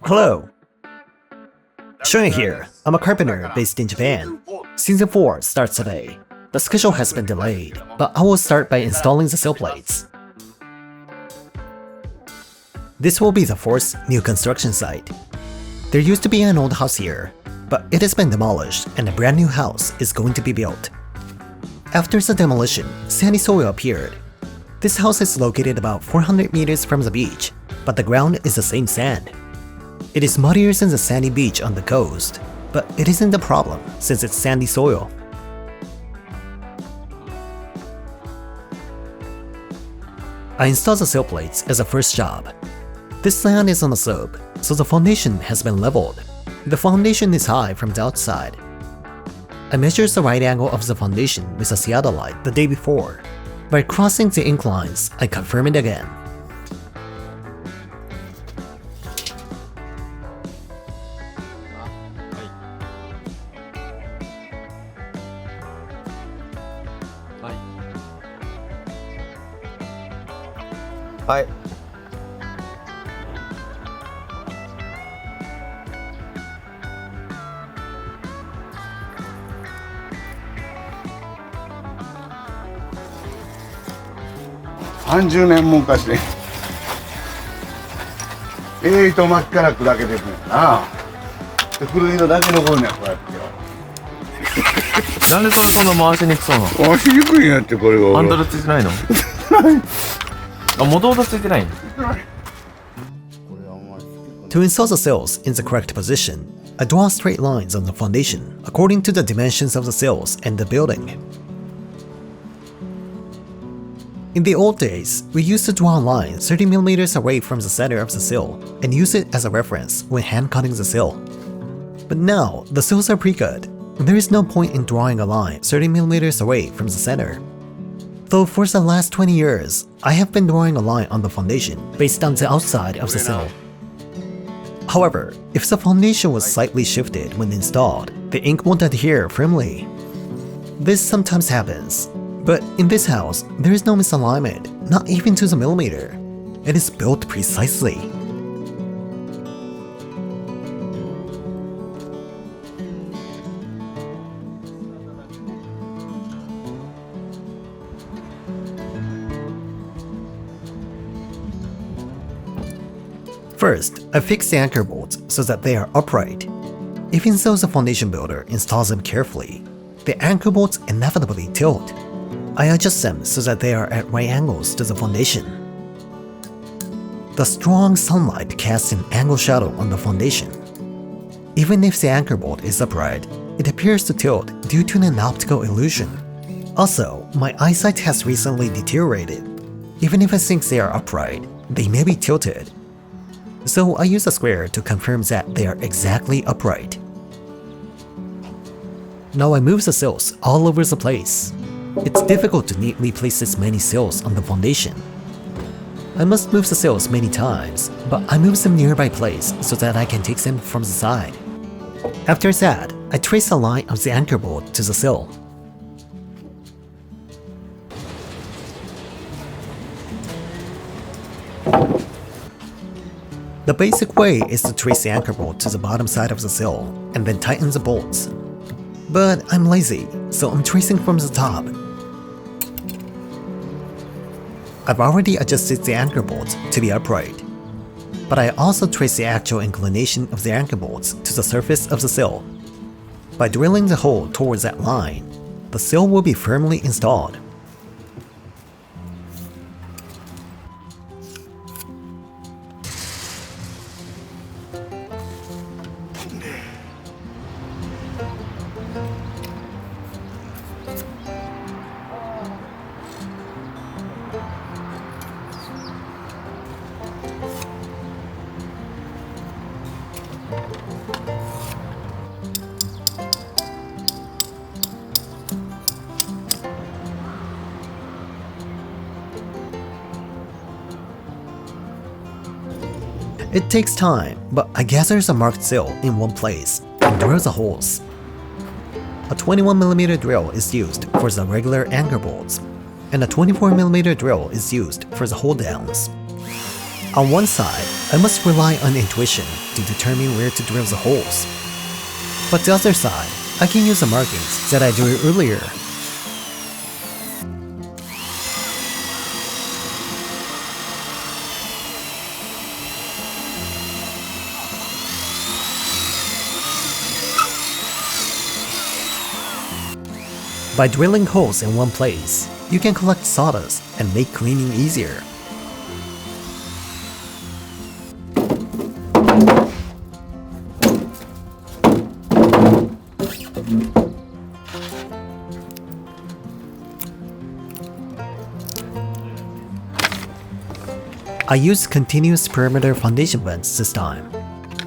Hello. Shoyan here. I'm a carpenter based in Japan. Season 4 starts today. The schedule has been delayed, but I will start by installing the sill plates. This will be the fourth new construction site. There used to be an old house here, but it has been demolished and a brand new house is going to be built. After the demolition, sandy soil appeared. This house is located about 400 meters from the beach, but the ground is the same sand. It is muddier than the sandy beach on the coast, but it isn't a problem since it's sandy soil. I installed the sill plates as a first job. This land is on a slope, so the foundation has been leveled. The foundation is high from the outside. I measured the right angle of the foundation with a theodolite the day before. By crossing the inclines, I confirm it again. Hi. 30年も昔ね。糸巻きから砕けていくんやな。で古いのだけ残るねんこうやってよ。なんでそんな回しにくそうなの？回しにくいんやってこれが。ハンドルついてないの？あ、もともとついてないんだ。To install the sills in the correct position, I draw straight lines on the foundation according to the dimensions of the sills and the building. In the old days, we used to draw a line 30mm away from the center of the sill and use it as a reference when hand-cutting the sill. But now, the sills are pre-cut. There is no point in drawing a line 30mm away from the center. Though for the last 20 years, I have been drawing a line on the foundation based on the outside of the sill. However, if the foundation was slightly shifted when installed, the ink won't adhere firmly. This sometimes happens, but in this house, there is no misalignment, not even to the millimeter. It is built precisely. First, I fix the anchor bolts so that they are upright. Even though the foundation builder installs them carefully, the anchor bolts inevitably tilt. I adjust them so that they are at right angles to the foundation. The strong sunlight casts an angle shadow on the foundation. Even if the anchor bolt is upright, it appears to tilt due to an optical illusion. Also, my eyesight has recently deteriorated. Even if I think they are upright, they may be tilted. So I use a square to confirm that they are exactly upright. Now I move the sills all over the place. It's difficult to neatly place this many sills on the foundation. I must move the sills many times, but I move them nearby place so that I can take them from the side. After that, I trace a line of the anchor bolt to the sill. The basic way is to trace the anchor bolt to the bottom side of the sill and then tighten the bolts. But I'm lazy, so I'm tracing from the top. I've already adjusted the anchor bolts to be upright, but I also trace the actual inclination of the anchor bolts to the surface of the sill. By drilling the hole towards that line, the sill will be firmly installed. It takes time, but I gather the marked sill in one place and drill the holes. A 21mm drill is used for the regular anchor bolts, and a 24mm drill is used for the hold downs. On one side, I must rely on intuition to determine where to drill the holes. But the other side, I can use the markings that I drew earlier. By drilling holes in one place, you can collect sawdust and make cleaning easier. I used continuous perimeter foundation vents this time,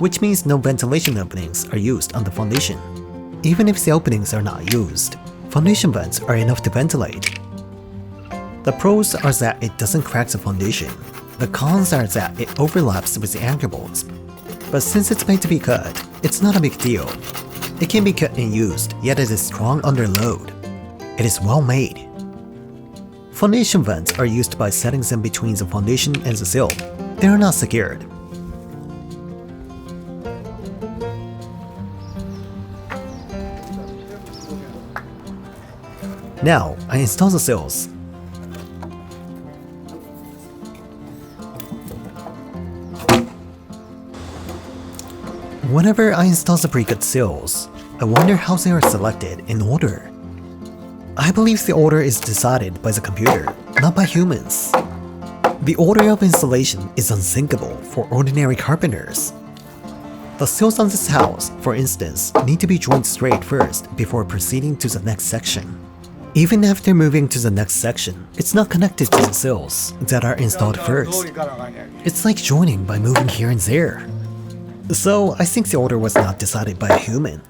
which means no ventilation openings are used on the foundation. Even if the openings are not used, foundation vents are enough to ventilate. The pros are that it doesn't crack the foundation. The cons are that it overlaps with the anchor bolts. But since it's made to be cut, it's not a big deal. It can be cut and used, yet it is strong under load. It is well made. Foundation vents are used by setting them between the foundation and the sill. They are not secured. Now, I install the sills. Whenever I install the pre-cut sills, I wonder how they are selected in order. I believe the order is decided by the computer, not by humans. The order of installation is unthinkable for ordinary carpenters. The sills on this house, for instance, need to be joined straight first before proceeding to the next section. Even after moving to the next section, it's not connected to the sills that are installed first. It's like joining by moving here and there. So I think the order was not decided by a human.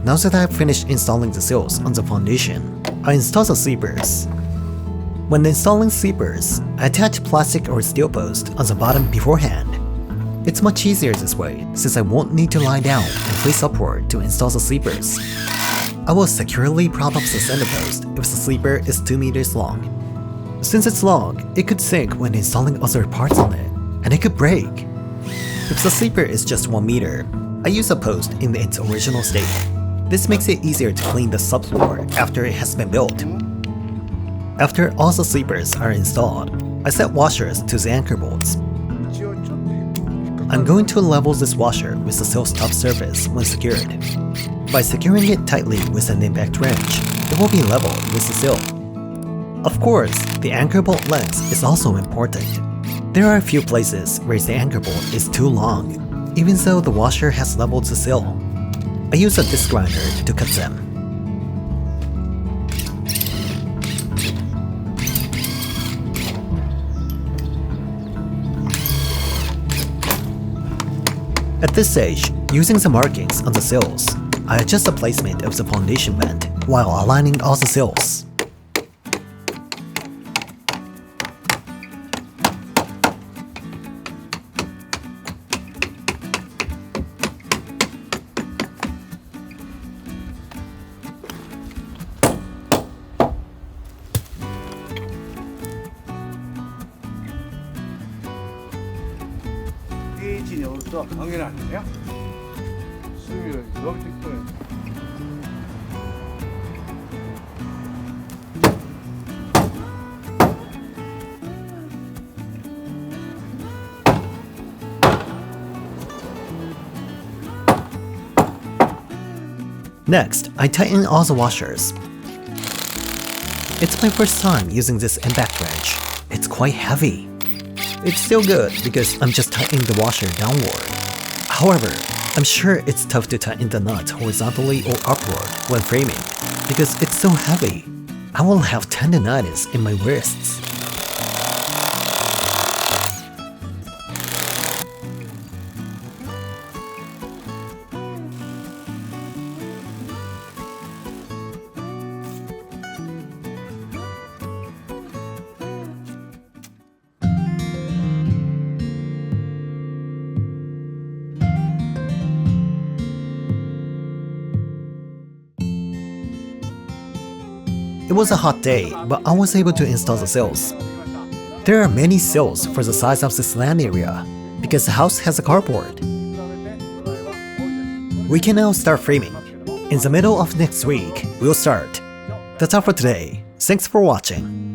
Now that I have finished installing the sills on the foundation, I install the sleepers. When installing sleepers, I attach plastic or steel post on the bottom beforehand. It's much easier this way, since I won't need to lie down and face upward to install the sleepers. I will securely prop up the center post if the sleeper is 2 meters long. Since it's long, it could sink when installing other parts on it, and it could break. If the sleeper is just 1 meter, I use a post in its original state. This makes it easier to clean the subfloor after it has been built. After all the sleepers are installed, I set washers to the anchor bolts. I'm going to level this washer with the sill's top surface when secured. By securing it tightly with an impact wrench, it will be level with the sill. Of course, the anchor bolt length is also important. There are a few places where the anchor bolt is too long, even though the washer has leveled the sill. I use a disc grinder to cut them. At this stage, using the markings on the sills, I adjust the placement of the foundation vent while aligning all the sills. Next, I tighten all the washers. It's my first time using this impact wrench. It's quite heavy. It's still good because I'm just tightening the washer downward. However, I'm sure it's tough to tighten the nuts horizontally or upward when framing because it's so heavy. I will have tendonitis in my wrists. It was a hot day, but I was able to install the sills. There are many sills for the size of this land area, because the house has a carport. We can now start framing. In the middle of next week, we'll start. That's all for today. Thanks for watching.